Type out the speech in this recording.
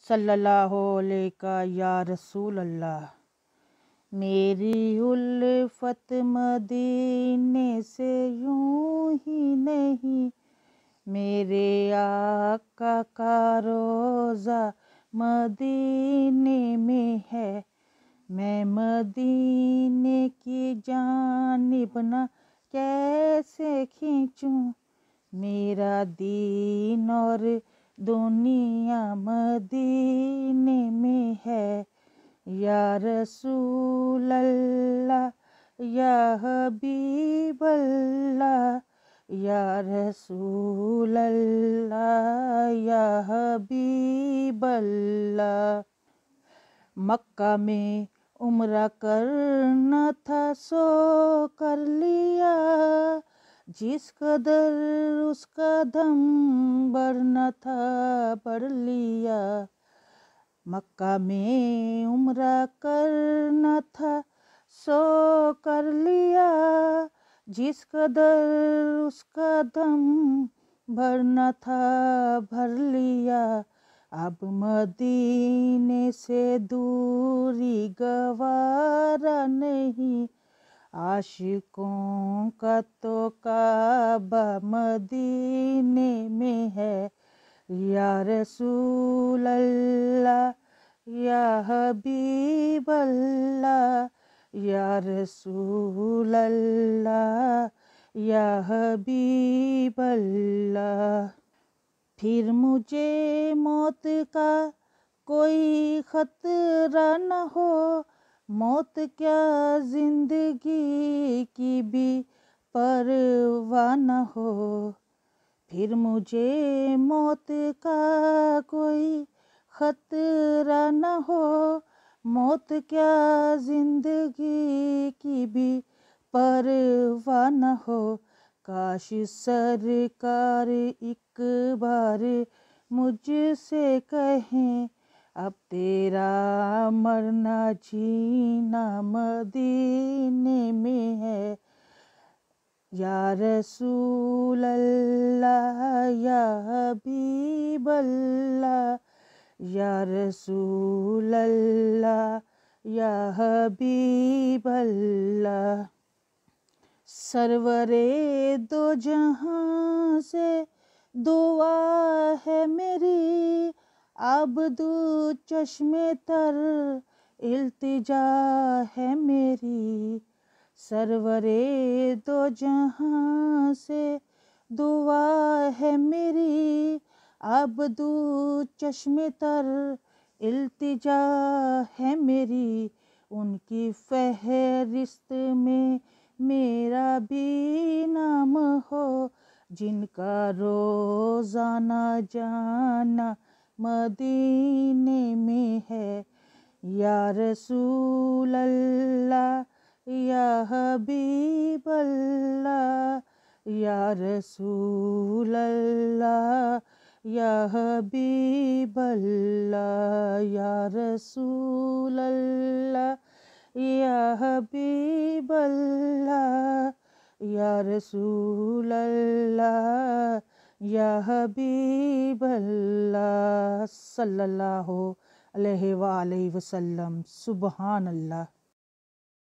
صلی اللہ علیہ یا رسول اللہ۔ میری الفت مدینے سے یوں ہی نہیں، میرے آقا کا روضہ مدینے میں ہے۔ میں مدینے کی جانب نہ کیسے کھینچوں، میرا دین اور دنیا مدینے میں ہے۔ یا رسول اللہ یا حبیب اللہ، یا رسول اللہ یا حبیب اللہ۔ مکہ میں عمرہ کرنا تھا سو کر لیا، جس قدر اس کا دم بڑھنا تھا بڑھ لیا۔ مکہ میں عمرہ کرنا تھا سو کر لیا، جس قدر اس کا دم بھرنا تھا بھر لیا۔ اب مدینے سے دوری گوارا نہیں، عاشقوں کا تو کعبہ مدینے میں ہے۔ یا رسول اللہ یا حبیب اللہ، یا رسول اللہ یا حبیب اللہ۔ پھر مجھے موت کا کوئی خطرہ نہ ہو، موت کیا زندگی کی بھی پرواہ نہ ہو۔ پھر مجھے موت کا کوئی خطرہ نہ ہو، موت کیا زندگی کی بھی پرواہ نہ ہو۔ کاش سرکار ایک بار مجھ سے کہیں، اب تیرا مرنا جینا مدینے میں ہے۔ یا رسول اللہ یا حبیب اللہ، یا رسول اللہ یا حبیب اللہ۔ سرور دو جہاں سے دعا ہے میری، عبدو چشم تر التجا ہے میری۔ سرور دو جہاں سے دعا ہے میری، عبدو چشم تر التجا ہے میری۔ ان کی فہرست میں میرا بھی نام ہو، جن کا روزانہ جانا مدینے میں ہے۔ یا رسول اللہ یا حبیب اللہ، یا رسول اللہ یا حبیب اللہ، یا رسول اللہ یا حبیب اللہ، یا رسول اللہ یا حبیب اللہ۔ صلی اللہ علیہ وآلہ وسلم۔ سبحان اللہ۔